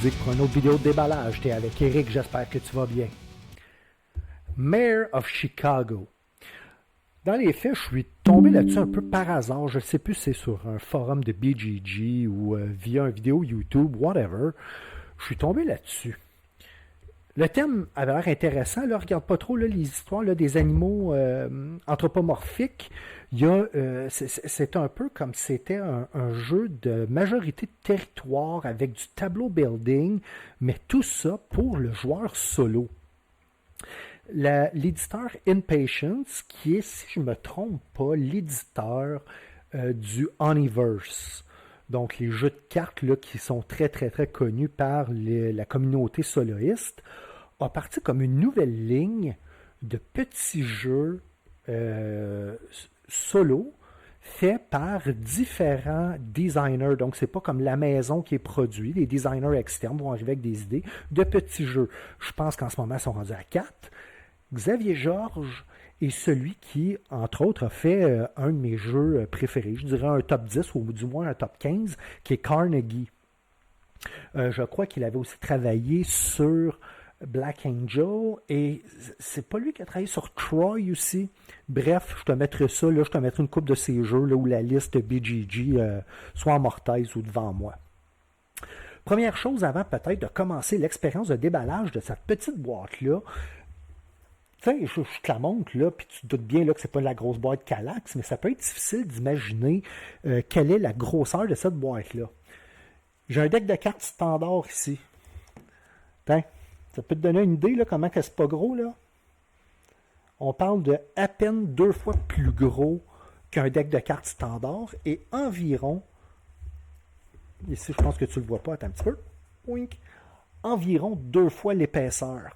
ludique pour une autre vidéo de déballage. T'es avec Eric, j'espère que tu vas bien. Mayor of Chicago. Dans les faits, je suis tombé là-dessus un peu par hasard. Je ne sais plus si c'est sur un forum de BGG ou via une vidéo YouTube, whatever. Je suis tombé là-dessus. Le thème avait l'air intéressant. Là, regarde pas trop là, les histoires là, des animaux anthropomorphiques. C'est un peu comme si c'était un jeu de majorité de territoire avec du tableau building, mais tout ça pour le joueur solo. L'éditeur Impatience, qui est, si je ne me trompe pas, l'éditeur du Oniverse. Donc, les jeux de cartes là, qui sont très, très, très connus par la communauté soloiste, a parti comme une nouvelle ligne de petits jeux solo faits par différents designers. Donc, c'est pas comme la maison qui est produit. Les designers externes vont arriver avec des idées de petits jeux. Je pense qu'en ce moment, ils sont rendus à 4. Xavier Georges est celui qui, entre autres, a fait un de mes jeux préférés. Je dirais un top 10 ou du moins un top 15, qui est Carnegie. Je crois qu'il avait aussi travaillé sur Black Angel et c'est pas lui qui a travaillé sur Troy aussi. Bref, je te mettrai ça, là, je te mettrai une coupe de ces jeux là, où la liste BGG soit en mortaise ou devant moi. Première chose avant peut-être de commencer l'expérience de déballage de cette petite boîte-là. Tu sais, je te la montre, là, puis tu te doutes bien là, que c'est pas la grosse boîte Kallax, mais ça peut être difficile d'imaginer quelle est la grosseur de cette boîte-là. J'ai un deck de cartes standard ici. Tiens, ça peut te donner une idée, là, comment que c'est pas gros, là? On parle de à peine 2 fois plus gros qu'un deck de cartes standard et environ, ici je pense que tu le vois pas, attends un petit peu, wink, environ 2 fois l'épaisseur.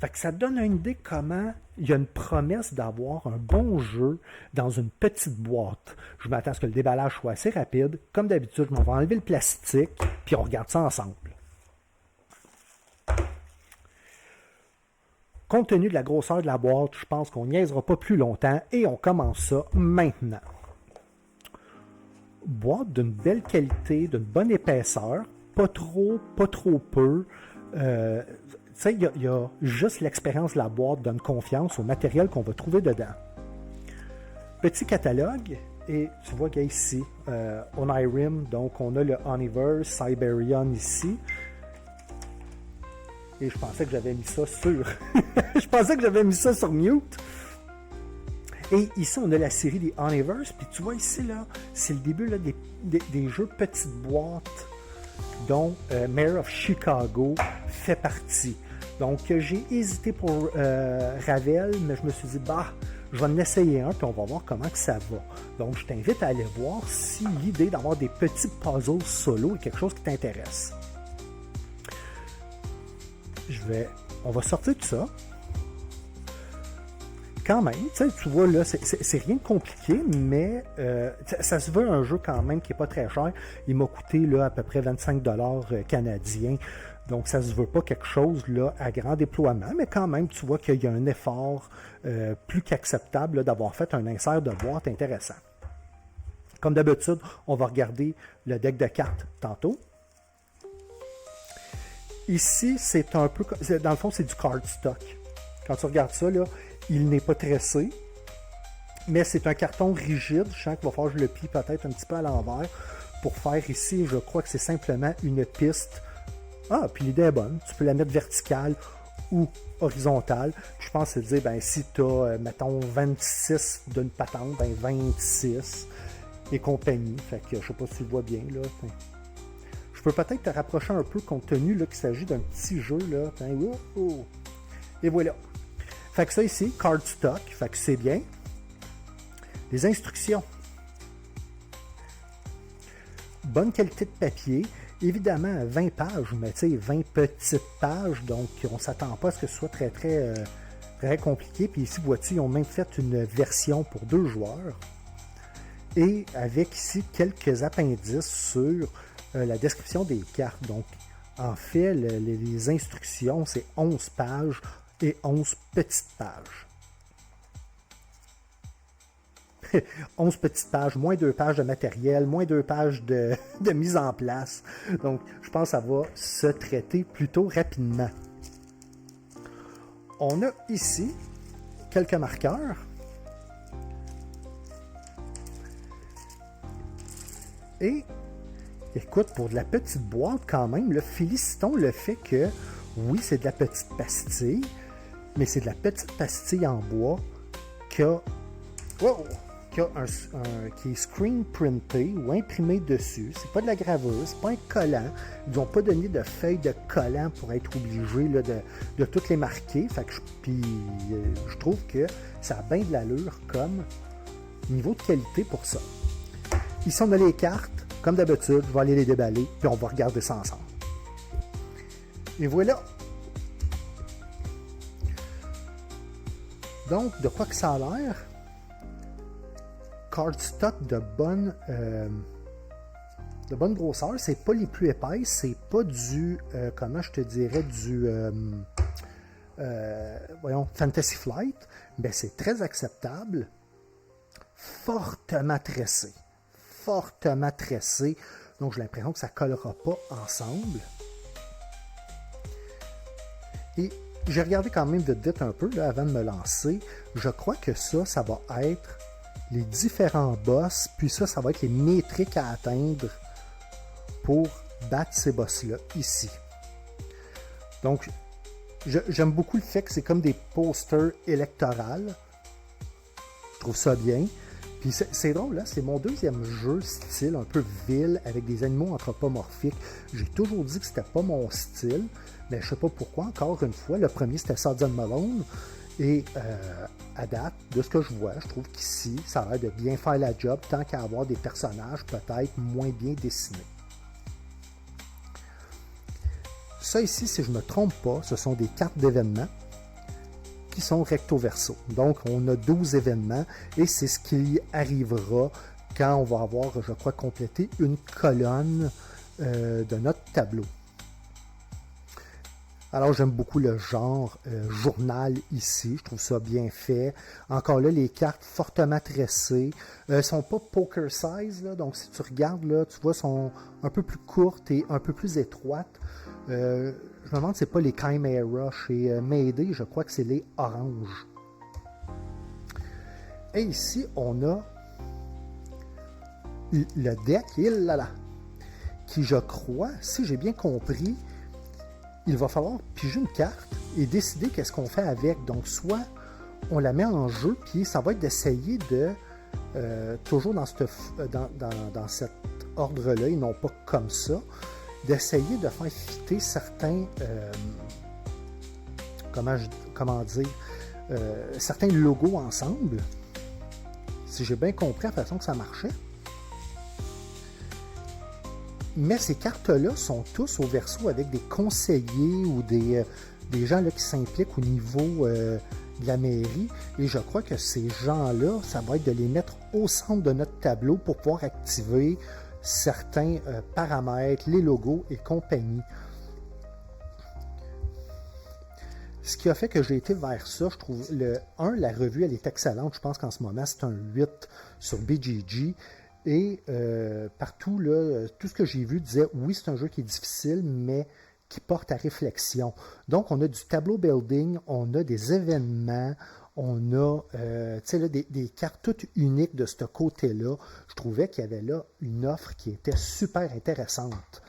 Fait que ça donne une idée comment il y a une promesse d'avoir un bon jeu dans une petite boîte. Je m'attends à ce que le déballage soit assez rapide. Comme d'habitude, je m'en vais enlever le plastique, puis on regarde ça ensemble. Compte tenu de la grosseur de la boîte, je pense qu'on niaisera pas plus longtemps et on commence ça maintenant. Boîte d'une belle qualité, d'une bonne épaisseur, pas trop peu. Tu sais, il y a juste l'expérience de la boîte donne confiance au matériel qu'on va trouver dedans. Petit catalogue, et tu vois qu'il y a ici Onirim, donc on a le Oniverse, Cyberion ici. Et je pensais que j'avais mis ça sur... je pensais que j'avais mis ça sur mute. Et ici, on a la série des Oniverse, puis tu vois ici, là, c'est le début là, des jeux petites boîtes dont Mayor of Chicago fait partie. Donc, j'ai hésité pour Ravel, mais je me suis dit, je vais en essayer un, puis on va voir comment que ça va. Donc, je t'invite à aller voir si l'idée d'avoir des petits puzzles solo est quelque chose qui t'intéresse. On va sortir de ça. Quand même, tu vois, là, c'est rien de compliqué, mais ça se veut un jeu quand même qui n'est pas très cher. Il m'a coûté là, à peu près 25$ canadiens. Donc, ça ne se veut pas quelque chose là, à grand déploiement, mais quand même, tu vois qu'il y a un effort plus qu'acceptable là, d'avoir fait un insert de boîte intéressant. Comme d'habitude, on va regarder le deck de cartes tantôt. Ici, c'est un peu... Dans le fond, c'est du cardstock. Quand tu regardes ça, là, il n'est pas tressé, mais c'est un carton rigide. Je sens qu'il va falloir que je le plie peut-être un petit peu à l'envers pour faire ici, je crois que c'est simplement une piste. Puis l'idée est bonne. Tu peux la mettre verticale ou horizontale. Je pense que c'est dire, si tu as, mettons, 26 d'une patente, 26 et compagnie. Fait que je sais pas si tu le vois bien, là. Je peux peut-être te rapprocher un peu compte tenu là, qu'il s'agit d'un petit jeu, là. Et voilà. Fait que ça ici, cardstock, fait que c'est bien. Les instructions. Bonne qualité de papier. Évidemment, 20 pages, mais tu sais, 20 petites pages, donc on ne s'attend pas à ce que ce soit très, très, très compliqué. Puis ici, vois-tu, ils ont même fait une version pour 2 joueurs. Et avec ici quelques appendices sur la description des cartes. Donc, en fait, les instructions, c'est 11 pages et 11 petites pages. 11 petites pages, moins 2 pages de matériel, moins 2 pages de mise en place. Donc, je pense que ça va se traiter plutôt rapidement. On a ici quelques marqueurs. Et, écoute, pour de la petite boîte quand même, là, félicitons le fait que, oui, c'est de la petite pastille, mais c'est de la petite pastille en bois qui est screen printé ou imprimé dessus. C'est pas de la gravure, c'est pas un collant. Ils n'ont pas donné de feuilles de collant pour être obligés là, de toutes les marquer. Fait que je trouve que ça a bien de l'allure comme niveau de qualité pour ça. Ici, on a les cartes. Comme d'habitude, je vais aller les déballer, puis on va regarder ça ensemble. Et voilà. Donc, de quoi que ça a l'air? Cardstock de bonne grosseur. C'est pas les plus épaisses. C'est pas du, comment je te dirais, du, Fantasy Flight. Mais c'est très acceptable. Fortement tressé. Donc, j'ai l'impression que ça ne collera pas ensemble. Et j'ai regardé quand même vite un peu là, avant de me lancer. Je crois que ça va être les différents boss, puis ça va être les métriques à atteindre pour battre ces boss-là, ici. Donc, j'aime beaucoup le fait que c'est comme des posters électoraux. Je trouve ça bien. Puis c'est drôle, là, c'est mon deuxième jeu style un peu vil avec des animaux anthropomorphiques. J'ai toujours dit que c'était pas mon style, mais je sais pas pourquoi, encore une fois. Le premier, c'était Sergeant Malone. Et à date, de ce que je vois, je trouve qu'ici, ça a l'air de bien faire la job, tant qu'à avoir des personnages peut-être moins bien dessinés. Ça ici, si je ne me trompe pas, ce sont des cartes d'événements qui sont recto-verso. Donc, on a 12 événements et c'est ce qui arrivera quand on va avoir, je crois, complété une colonne de notre tableau. Alors, j'aime beaucoup le genre journal ici. Je trouve ça bien fait. Encore là, les cartes fortement tressées. Elles ne sont pas poker size, là, donc si tu regardes, là, tu vois, sont un peu plus courtes et un peu plus étroites. Je me demande si ce n'est pas les Chimera chez Mayday, je crois que c'est les oranges. Et ici, on a le deck, qui, je crois, si j'ai bien compris, il va falloir piger une carte et décider qu'est-ce qu'on fait avec. Donc, soit on la met en jeu, puis ça va être d'essayer de, toujours dans cet ordre-là, et non pas comme ça, d'essayer de faire fitter certains, certains logos ensemble. Si j'ai bien compris la façon que ça marchait. Mais ces cartes-là sont tous au verso avec des conseillers ou des gens là, qui s'impliquent au niveau de la mairie. Et je crois que ces gens-là, ça va être de les mettre au centre de notre tableau pour pouvoir activer certains paramètres, les logos et compagnie. Ce qui a fait que j'ai été vers ça, je trouve, la revue, elle est excellente. Je pense qu'en ce moment, c'est un 8 sur BGG. Et partout, là, tout ce que j'ai vu disait, oui, c'est un jeu qui est difficile, mais qui porte à réflexion. Donc, on a du tableau building, on a des événements, on a des cartes toutes uniques de ce côté-là. Je trouvais qu'il y avait là une offre qui était super intéressante.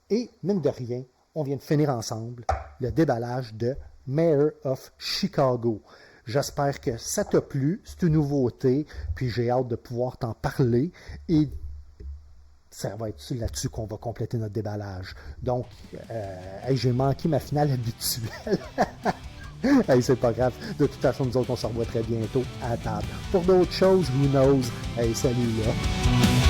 Et, mine de rien, on vient de finir ensemble le déballage de Mayor of Chicago. J'espère que ça t'a plu, c'est une nouveauté, puis j'ai hâte de pouvoir t'en parler et ça va être là-dessus qu'on va compléter notre déballage. Donc, j'ai manqué ma finale habituelle. Hey, c'est pas grave. De toute façon, nous autres, on se revoit très bientôt à table. Pour d'autres choses, who knows? Hey, salut là!